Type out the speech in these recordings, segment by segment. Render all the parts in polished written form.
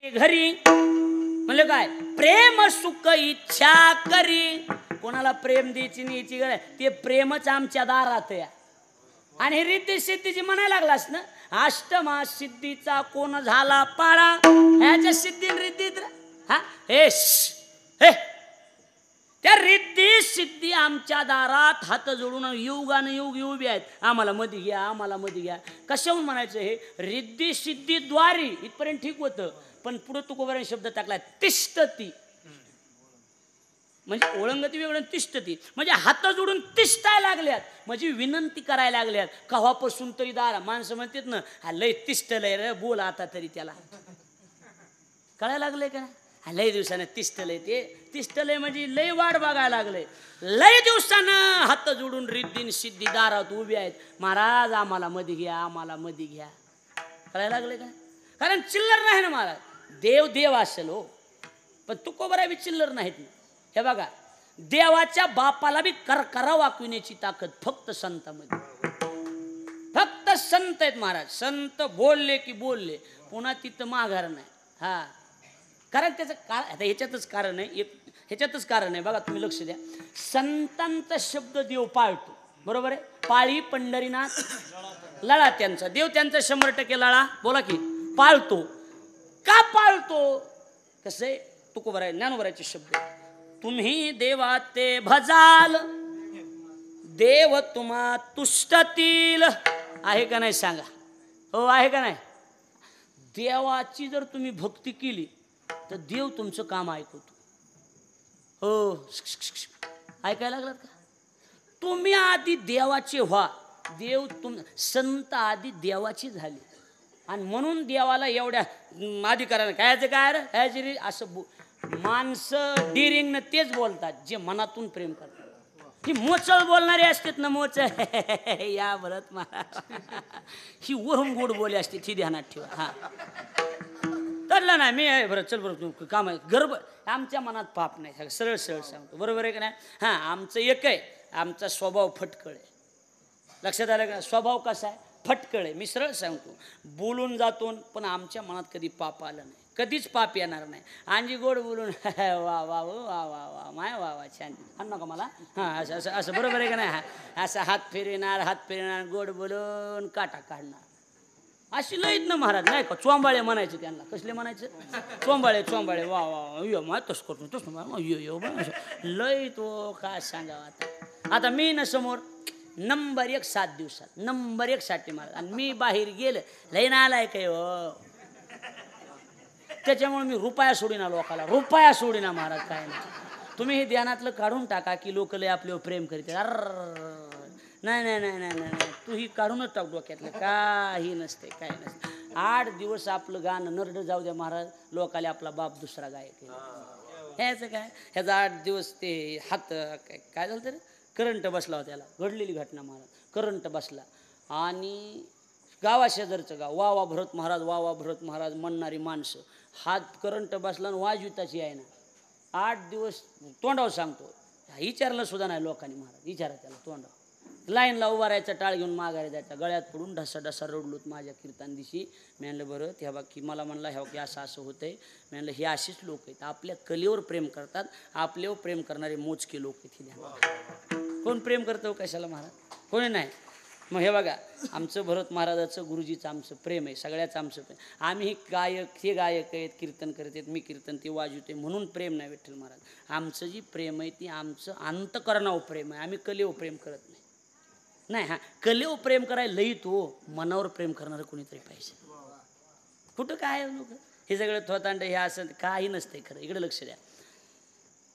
घरी म्हणजे काय प्रेम सुख इच्छा करी. कोणाला प्रेम द्यायची नाही याची गरज, ते प्रेमच आमच्या दारात आहे. आणि रिद्धी सिद्धीची म्हणायला लागलास ना, अष्टमा सिद्धीचा कोण झाला पाळा, ह्याच्या सिद्धी रिद्धीत हा हे त्या रिद्धी सिद्धी आमच्या दारात हात जोडून युगान युग उभी आहेत. आम्हाला मध्ये घ्या, आम्हाला मध्ये घ्या. कशाहून म्हणायचं हे रिद्धी सिद्धी द्वारी इथपर्यंत ठीक होतं, पण पुढे तुकोबाराने शब्द टाकलाय तिष्ठती, म्हणजे ओळंगती वेगळं तिष्ठती म्हणजे हात जोडून तिष्ठायला लागल्यात, म्हणजे विनंती करायला लागल्यात. कव्हापासून तरी दारा माणसं म्हणतात ना, हा लय तिष्ठलंय रे, बोल आता तरी त्याला कळायला लागलंय का. लय दिवसानं तिष्ठलंय, ते तिष्ठलंय म्हणजे लय वाट बघायला लागलंय. लय दिवसानं हात जोडून रिद्धी सिद्धी दारात उभी आहेत. महाराज आम्हाला मध्ये घ्या, आम्हाला मध्ये घ्या. कळायला लागले का. कारण चिल्लर नाही ना महाराज, देव देव असेल हो, पण तुकोबरा बी चिल्लर नाहीत ना. हे बघा, देवाच्या बापाला बी करकरा वाकविण्याची ताकद फक्त संतामध्ये, फक्त संत आहेत महाराज. संत बोलले की बोलले, पुन्हा तिथं माघार नाही. हा कारण त्याचं कारण आता ह्याच्यातच कारण आहे, ह्याच्यातच कारण आहे. बघा तुम्ही लक्ष द्या, संतांचा शब्द देव पाळतो, बरोबर आहे. पाळी पंढरीनाथ लळा त्यांचा, देव त्यांचा 100% लळा बोला की पाळतो. का पाळतो, कसं आहे तुकोबरा ज्ञानोबराचे शब्द, तुम्ही देवा ते भजाल देव तुम्हा तुष्टतील. आहे का नाही सांगा, हो आहे का नाही. देवाची जर तुम्ही भक्ती केली तर देव तुमचं काम ऐकतो. हो ऐकायला लागलात का. तुम्ही आधी देवाचे व्हा, देव संत आधी देवाची झाली. आणि म्हणून देवाला एवढ्या अधिकाराने कायचं काय रे ह्याची असं माणसं डिरिंगनं तेच बोलतात जे मनातून प्रेम करतात. ही मोचळ बोलणारी असतात ना, मोचळ या भरत महाराज, ही वरून गोड बोली असते, ती ध्यानात ठेवा. हा तरला नाही मी आहे बरं, चल बरं काम आहे, गर्भ आमच्या मनात पाप नाही, सरळ सरळ सांगतो, बरोबर आहे का नाही. हां आमचं एक आहे, आमचा स्वभाव फटकळ आहे. लक्षात आलं का, स्वभाव कसा आहे फटकळ आहे. मी सरळ सांगतो, बोलून जातो पण आमच्या मनात कधी पाप आलं नाही, कधीच पाप येणार नाही. आणजी गोड बोलून वा वा वा वा वा माय वा वा छान हा नका मला, हां असं असं असं बरोबर आहे का नाही. असं हात फिरविणार गोड बोलून काटा काढणार, अशी लईत ना महाराज नाही का. चोंबाळे म्हणायचे त्यांना, कसले म्हणायचं चोंबाळे वा वा यो मा तस करतो तसं यो लई तो काय सांगावं. आता मी ना समोर नंबर 1 7 दिवसात नंबर 1 साठी महाराज, आणि मी बाहेर गेलं लई ना आलाय काय हो, त्याच्यामुळे मी रुपया सोडिना, लोकाला रुपया सोडिना महाराज. काय नाही, तुम्ही हे ध्यानातलं काढून टाका की लोक लय आपल्यावर प्रेम करते. नाही नाही नाही नाही नाही, तू ही काढूनच टाक डोक्यातलं, काही नसते काय नसते. 8 दिवस आपलं गाणं नरड जाऊ द्या महाराज, लोकाला आपला बाप दुसरा गायक ह्याचं काय, ह्याचा 8 दिवस ते हात काय झालं तर करंट बसला होता, त्याला घडलेली घटना महाराज. करंट बसला आणि गावाशेजारचं गाव वावा भरत महाराज, वावा भरत महाराज म्हणणारी माणसं, हात करंट बसला आणि वाजविताची आहे ना. 8 दिवस तोंडावर सांगतो, विचारलं सुद्धा नाही लोकांनी महाराज, विचारा त्याला तोंडावर. लाईनला उभा राहायचा, टाळ घेऊन माघारी जायचा, गळ्यात पडून ढसा ढसा रडलोत माझ्या कीर्तन दिवशी. मी म्हणलं बरं ह्या बाकी मला म्हणला ह्या की असं असं होतंय. मी म्हणलं हे असेच लोक आहेत, आपल्या कलेवर प्रेम करतात, आपल्यावर प्रेम करणारे मोजके लोक आहेत. कोण प्रेम करतो कशाला महाराज, कोणी नाही. मग हे बघा, आमचं भरत महाराजाचं गुरुजीचं आमचं प्रेम आहे, सगळ्याचं आमचं प्रेम. आम्ही गायक, हे गायक आहेत, कीर्तन करत आहेत, मी कीर्तन ते वाजवते म्हणून प्रेम नाही विठ्ठल महाराज. आमचं जी प्रेम आहे ती आमचं अंतकरणावर प्रेम आहे, आम्ही कलेवर प्रेम करत नाही. नाही हां कलेवर प्रेम करायला लई तो मनावर प्रेम करणारं कोणीतरी पाहिजे. कुठं काय लोक हे सगळं थोतांड हे असं काही नसतंय खरं. इकडे लक्ष द्या,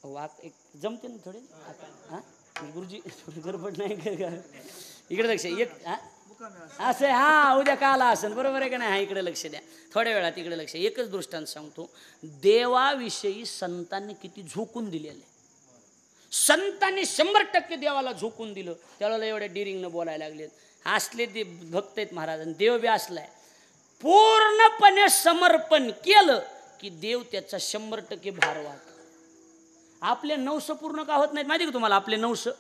वाक एक जमते ना थोडे हां गुरुजी गडबड नाही का, इकडे लक्ष एक हां असं हां उद्या काला असेल बरोबर आहे का नाही. हा इकडे लक्ष द्या थोड्या वेळात, इकडे लक्ष. एकच दृष्टांत सांगतो, देवाविषयी संतांनी किती झोकून दिलेलं आहे. संतांनी 100% देवाला झोकून दिलं, त्याला एवढ्या डिरिंगनं बोलायला लागलेत. असले ते भक्त आहेत महाराज, देव बी असलाय. पूर्णपणे समर्पण केलं की देव त्याचा 100% भार वाहतो. आपले 900 पूर्ण का होत नाहीत माहिती का तुम्हाला. आपले 900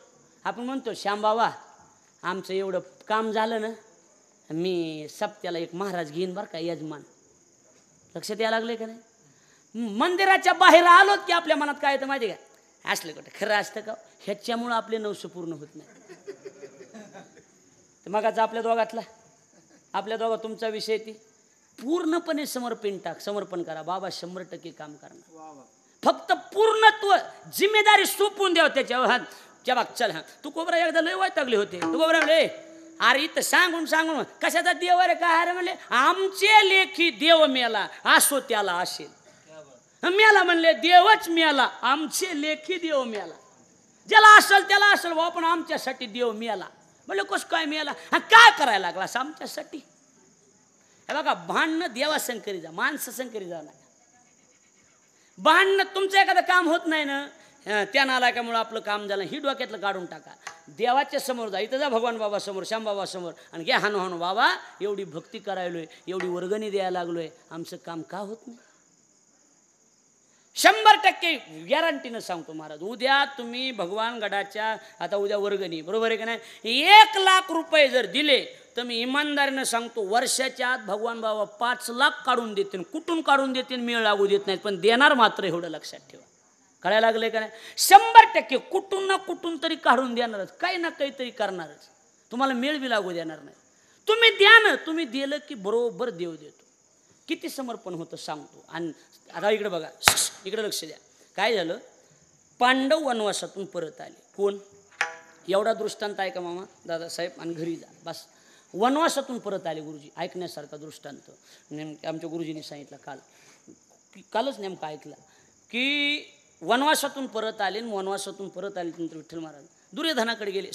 आपण म्हणतो श्याम बाबा आमचं एवढं काम झालं ना, मी सप्त्याला एक महाराज घेईन बरं का यजमान. लक्षात यायला लागले का नाही. मंदिराच्या बाहेर आलो की आपल्या मनात काय येतं माहिती का, असलं कुठं खरं असतं का, ह्याच्यामुळं आपले नवस पूर्ण होत नाही. मगाचा आपल्या दोघात तुमचा विषय ती पूर्णपणे समर्पण करा. बाबा 100% काम करणार. फक्त पूर्णत्व जिम्मेदारी सोपून द्याव त्याच्यावर. हात बाग चल, हा तू कोबरा एकदा लय वैतागले होते. तू कोबरा म्हणले अरे इथं सांगून कशाचा देव रे काय अरे म्हणले आमचे लेखी देव मेला असो त्याला असेल. मेला म्हणले देवच मेला, आमचे लेखी देव मेला. ज्याला असेल त्याला असेल भाऊ, पण आमच्यासाठी देव मेला. म्हणलं कस काय मेला, हा काय करायला लागला आमच्यासाठी. हे बघा भांडणं देवा संकरी जा, माणसं संकरी जा नाही. भांडणं तुमचं एखादं काम होत नाही ना, त्या नालायकामुळे आपलं काम झालं ही डोक्यातलं काढून टाका. देवाच्या समोर जा, इथं जा भगवान बाबा समोर, श्याम बाबा समोर आणि घ्या हानू बाबा एवढी भक्ती करायलोय, एवढी वर्गणी द्यायला लागलोय, आमचं काम का होत नाही. 100% गॅरंटीनं सांगतो महाराज. उद्या तुम्ही भगवान गडाच्या आता उद्या वर्गणी बरोबर आहे का नाही, 1 लाख रुपये जर दिले तर मी इमानदारीनं सांगतो वर्षाच्या आत भगवान बाबा 5 लाख काढून देतील. कुठून काढून देतील मेळ लागू देत नाहीत, पण देणार मात्र एवढं लक्षात ठेवा. कळायला लागले का नाही. 100% कुठून ना कुठून तरी काढून देणारच, काही ना काहीतरी करणारच. तुम्हाला मेळ बी लागू देणार नाही. तुम्ही द्या ना, तुम्ही दिलं की बरोबर देव देतो. किती समर्पण होतं सांगतो. आणि आता इकडे बघा, इकडे लक्ष द्या. काय झालं, पांडव वनवासातून परत आले. कोण, एवढा दृष्टांत ऐका मामा दादासाहेब आणि घरी जा बस. वनवासातून परत आले गुरुजी, ऐकण्यासारखा दृष्टांत. नेमकं आमच्या गुरुजींनी सांगितलं कालच नेमकं ऐकलं की वनवासातून परत आले. वनवासातून परत आले नंतर विठ्ठल महाराज दुर्योधनाकडे गेले.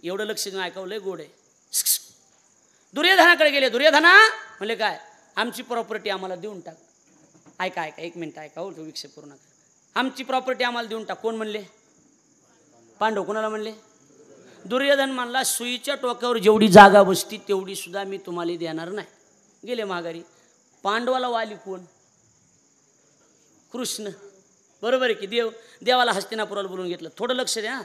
एवढं लक्ष देऊन ऐकावलंय गोड आहे. दुर्योधनाकडे गेले. दुर्योधना म्हणले काय, आमची प्रॉपर्टी आम्हाला देऊन टाक. ऐका 1 मिनिट ऐका हो, विक्षेप करू नका. आमची प्रॉपर्टी आम्हाला देऊन टाक. कोण म्हणले, पांडव. कोणाला म्हणले, दुर्योधन म्हणला सुईच्या टोकावर जेवढी जागा बसती तेवढी सुद्धा मी तुम्हाला देणार नाही. गेले माघारी. पांडवाला वाली कोण, कृष्ण. बरोबर आहे की. देवाला हस्तिनापुराला बोलून घेतलं. थोडं लक्ष द्या.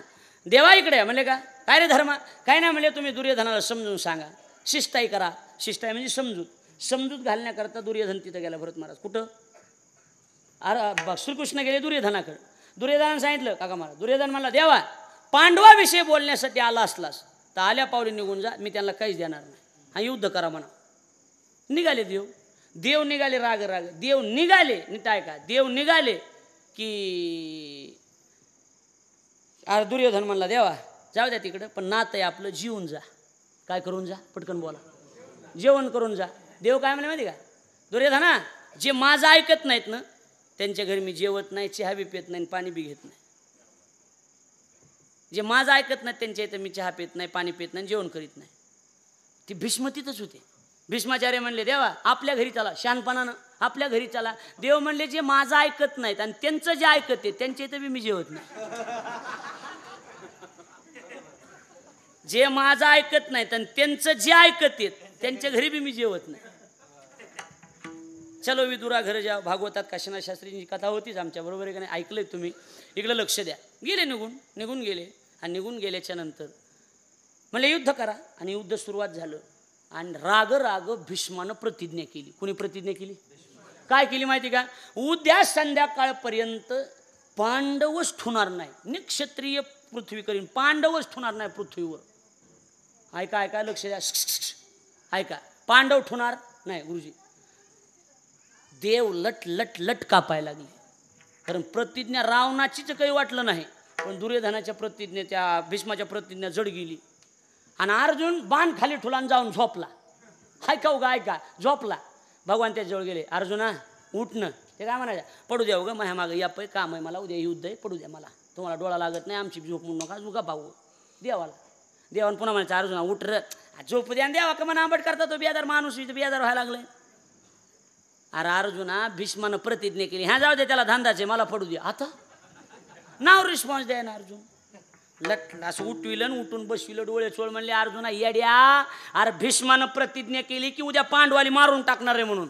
देवा इकडे म्हणले का, काय रे धर्मा, काय नाही म्हणले, तुम्ही दुर्योधनाला समजून सांगा, शिस्ताई करा. शिस्ताई म्हणजे समजूत घालण्याकरता दुर्योधन तिथं गेला. भरत महाराज कुठं, अरे श्रीकृष्ण गेले दुर्योधनाकडे. दुर्योधनानं सांगितलं काका महाराज. दुर्योधन म्हणला देवा पांडवाविषयी बोलण्यासाठी आला असलास तर आल्या पावली निघून जा, मी त्यांना काहीच देणार नाही, हा युद्ध करा म्हणा. निघाले देव निघाले. राग देव निघाले. नीट ऐका, देव निघाले की अरे दुर्योधन म्हणला देवा जाऊ द्या तिकडं, पण नातं आहे आपलं, जीवन जा. काय करून जा, पटकन बोला, जेवण करून जा. देव काय म्हणले माहिती का, दुर्योधना जे माझं ऐकत नाहीत ना त्यांच्या घरी मी जेवत नाही, चहा बी पित नाही, पाणी बी घेत नाही. जे माझं ऐकत नाहीत त्यांच्या इथं मी चहा पित नाही, पाणी पित नाही, जेवण करीत नाही. ती भीष्म तिथंच होते. भीष्माचार्य म्हणले देवा आपल्या घरी चला, शहाणपणानं आपल्या घरी चला. देव म्हणले जे माझं ऐकत नाहीत आणि त्यांचं जे ऐकत आहे त्यांच्या इथं बी मी जेवत नाही. जे माझं ऐकत नाहीत आणि त्यांचं जे ऐकत आहेत त्यांच्या घरी बी मी जेवत नाही. चलो विदुरा घर जा. भागवतात काशीनाथ शास्त्रींची कथा होतीच आमच्या बरोबर आहे का नाही, ऐकलंय तुम्ही. इकडं लक्ष द्या. गेले निघून गेले. आणि निघून गेल्याच्या नंतर म्हणले युद्ध करा. आणि युद्ध सुरुवात झालं. आणि राग भीष्मानं प्रतिज्ञा केली. कोणी प्रतिज्ञा केली, काय केली माहिती का, उद्या संध्याकाळपर्यंत पांडवच ठुणार नाही, निक्षत्रिय पृथ्वी करीन, पांडवच ठुणार नाही पृथ्वीवर. ऐका लक्ष द्या. ऐका, पांडव ठुणार नाही गुरुजी. देव लट कापायला लागले. कारण प्रतिज्ञा रावणाचीच काही वाटलं नाही, पण दुर्योधनाच्या प्रतिज्ञा, त्या भीष्माच्या प्रतिज्ञा जड गेली. आणि अर्जुन बाण खाली ठुला जाऊन झोपला. ऐका झोपला. भगवान त्याच्याजवळ गेले. अर्जुना उठणं. ते काय म्हणायचं, पडू द्या ग माझ्या मागं, या पै काम आहे मला, उद्या युद्ध आहे, पडू द्या मला, तुम्हाला डोळा लागत नाही, आमची झोप म्हणू नका, जुगा पाहू देवानं पुन्हा म्हणायचं अर्जुना उठ र, झोप द्या द्यावा का म्हणा. आंबट करता तो बेदार माणूस, बेदार व्हायला लागलाय. अरे अर्जुना भीष्मानं प्रतिज्ञा केली, ह्या जाऊ दे त्याला धंदाचे, मला पडू द्या. आता नाव रिस्पॉन्स द्या ना अर्जुन. लट असं उठविलं, उठून बसविलं, डोळे चोळ. म्हणले अर्जुना येड्या, अरे भीष्मानं प्रतिज्ञा केली की उद्या पांडवाली मारून टाकणार आहे म्हणून.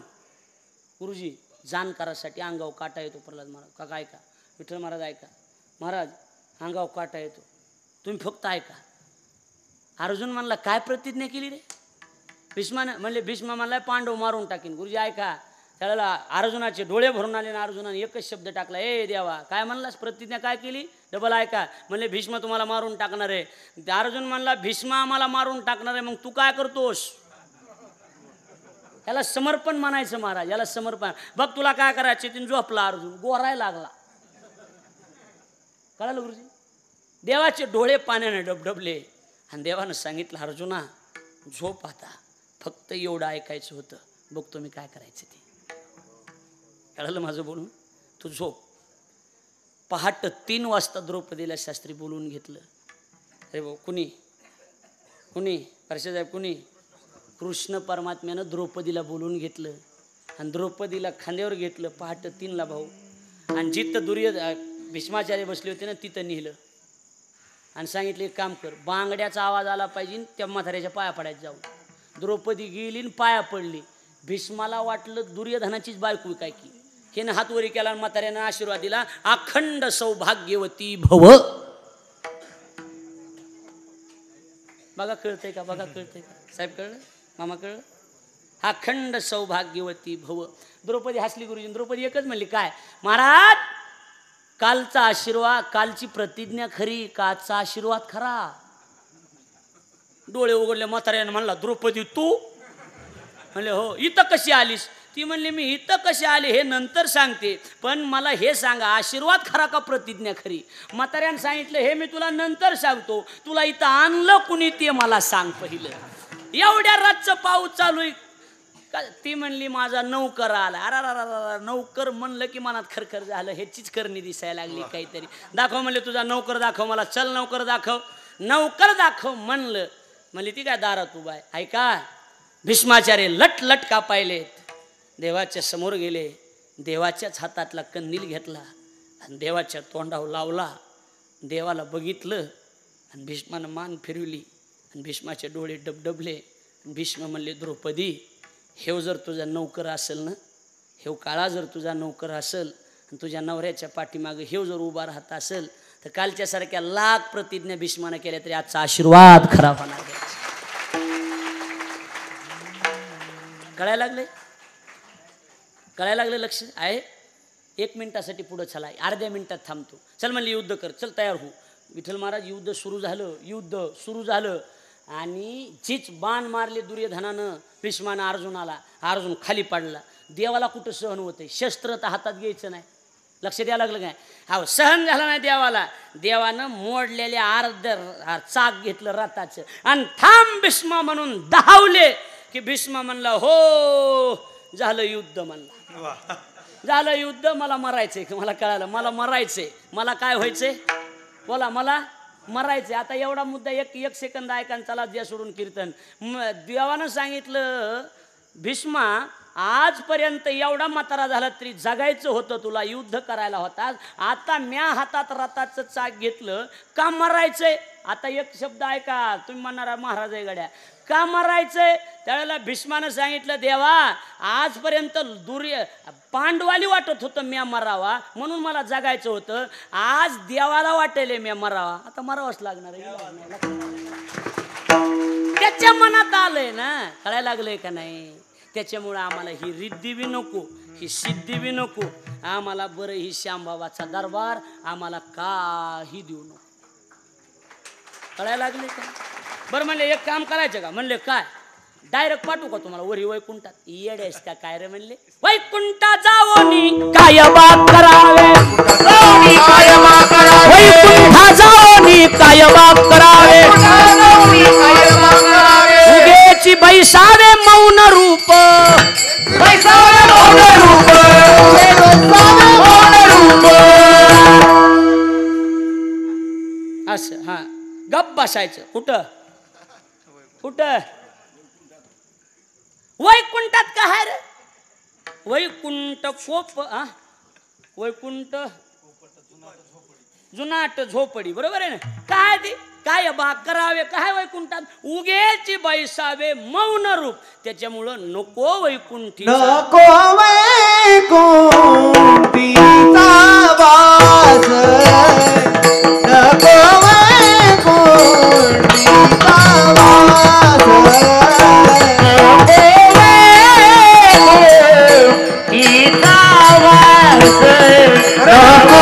गुरुजी जाणकारासाठी अंगावर काटा येतो. प्रल्हाद महाराज काका ऐका, विठ्ठल महाराज ऐका, महाराज अंगावर काटा येतो, तुम्ही फक्त ऐका. अर्जुन म्हणला काय प्रतिज्ञा केली रे भीष्मानं. म्हणले भीष्मा म्हणला पांडव मारून टाकीन. गुरुजी ऐका, त्याला अर्जुनाचे डोळे भरून आले ना अर्जुनाने एकच शब्द टाकला, ए देवा काय म्हणलास, प्रतिज्ञा काय केली, डबल ऐका. म्हणले भीष्म तुम्हाला मारून टाकणार आहे. अर्जुन म्हणला भीष्म आम्हाला मारून टाकणार आहे, मग तू काय करतोस. याला समर्पण म्हणायचं महाराज, याला समर्पण. बघ तुला काय करायचं. तिने झोपला अर्जुन, गोरायला लागला. कळालं गुरुजी. देवाचे डोळे पाण्याने डबडबले आणि देवानं सांगितलं अर्जुना झोप आता, फक्त एवढं ऐकायचं होतं, बघतो मी काय करायचं ते. कळलं माझं बोलून, तू झोप. पहाट 3 वाजता द्रौपदीला शास्त्री बोलवून घेतलं. अरे भाऊ कुणी परशासाहेब कुणी, कृष्ण परमात्म्यानं द्रौपदीला बोलवून घेतलं आणि द्रौपदीला खांद्यावर घेतलं पहाट 3ला भाऊ. आणि जिथं भीष्माचार्य बसले होते ना तिथं नेलं आणि सांगितलं एक काम कर, बांगड्याचा आवाज आला पाहिजे त्या म्हाताऱ्याच्या पाया पडायचं जाऊ. द्रौपदी गेली पाया पडली. भीष्माला वाटलं दुर्योधनाचीच बायको काय की. हिनं हात वरी केला आणि म्हाताऱ्यानं आशीर्वाद दिला, अखंड सौभाग्यवती भव. बघा कळतंय का, बघा कळतंय का साहेब, कळलं मामा, कळलं. अखंड सौभाग्यवती भव. द्रौपदी हसली गुरुजी. द्रौपदी एकच म्हणली काय महाराज, कालचा आशीर्वाद, कालची प्रतिज्ञा खरी, कालचा आशीर्वाद खरा. डोळे उघडले. म्हाताऱ्यानं म्हणला द्रौपदी तू, म्हणले हो. इथं कशी आलीस. ती म्हणली मी इथं कशी आली हे नंतर सांगते, पण मला हे सांगा आशीर्वाद खरा का प्रतिज्ञा खरी. म्हाताऱ्यानं सांगितलं हे मी तुला नंतर सांगतो, तुला इथं आणलं कुणी ते मला सांग पहिलं. एवढ्या रातचं पाऊस चालू आहे. ती म्हणली माझा नौकर आला. अरा नौकर म्हणलं की मनात खरखर झालं, ह्याचीच करणी दिसायला लागली काहीतरी. दाखव म्हणले तुझा नौकर दाखव मला. चल नौकर दाखव, नौकर दाखव म्हणलं. म्हणली ती काय दारात उभा आहे. ऐका भीष्माचार्य लट का पाहिले, देवाच्या समोर गेले, देवाच्याच हातातला कंदील घेतला आणि देवाच्या तोंडावर लावला. देवाला बघितलं आणि भीष्मानं मान फिरवली आणि भीष्माचे डोळे डबडबले. भीष्म म्हणले द्रौपदी हेव जर तुझा नौकर असेल ना, हेव काळा जर तुझा नौकर असेल आणि तुझ्या नवऱ्याच्या पाठीमागं हेव जर उभा राहत असेल तर कालच्यासारख्या लाख प्रतिज्ञा भीष्मानं केल्या तरी आजचा आशीर्वाद खरा होणार. कळायला लागले, कळायला लागलं, लक्ष आहे. 1 मिनिटासाठी पुढं चला, अर्ध्या मिनिटात थांबतो. चल म्हणले युद्ध कर, चल तयार हो. विठ्ठल महाराज युद्ध सुरू झालं आणि जीच बाण मारले दुर्योधनानं भीष्मानं अर्जुनाला. अर्जुन खाली पडला. देवाला कुठं सहन होते, शस्त्र तर हातात घ्यायचं नाही. लक्ष द्यायला लागलं काय. हा सहन झालं नाही देवाला. देवानं मोडलेले अर्ध चाक घेतलं रथाचं आणि थांब भीष्मा म्हणून धावले की भीष्मा म्हणला हो झालं युद्ध. म्हणला झालं युद्ध, मला मरायचंय. मला कळालं मला मरायचंय. मला काय व्हायचंय बोला, मला मरायचंय. आता एवढा मुद्दा एक सेकंद ऐका चला द्या सोडून कीर्तन. देवानं सांगितलं भीष्मा आजपर्यंत एवढा म्हातारा झाला तरी जगायचं होतं, तुला युद्ध करायला होता. आता म्या हातात रथाचं चाक घेतलं का मरायचंय. आता एक शब्द ऐका, तुम्ही म्हणणारा महाराज आहे गड्या का मरायचंय. त्यावेळेला भीष्मानं सांगितलं देवा आजपर्यंत पांडवाली वाटत होतं म्या मरावा म्हणून मला जगायचं होतं, आज देवाला वाटेल म्या मरावा, आता मरावंच लागणार आहे. त्याच्या मनात आलंय ना, कळायला लागलंय का नाही. त्याच्यामुळं आम्हाला ही रिद्धी बी नको, ही सिद्धी बी नको, आम्हाला बरं ही श्यामबाबाचा दरबार आम्हाला काही देऊ नको. कळायला लागले का. बरं म्हणले एक काम करायचं का. म्हणले काय, डायरेक्ट पाठवू का तुम्हाला वरी वैकुंठात. येडेस का काय रे. म्हणले वैकुंठा जाओनी काय बात करावे, वैकुंठा जाओनी काय बात करावे, उगेची बैसावे मौन रूप, बैसावे मौन रूप, असं. हा गप बसायचं. कुठं कुठं वैकुंठात काय रे. वैकुंठ कोप, वैकुंठ जुनाट झोपडी, बरोबर आहे ना. काय ते काय बा करावे, काय वैकुंठात उगेची बैसावे मौन रूप. त्याच्यामुळं नको वैकुंठी, नको वैकुंठीचा वास, नको वैकुंठीचा वास, राखो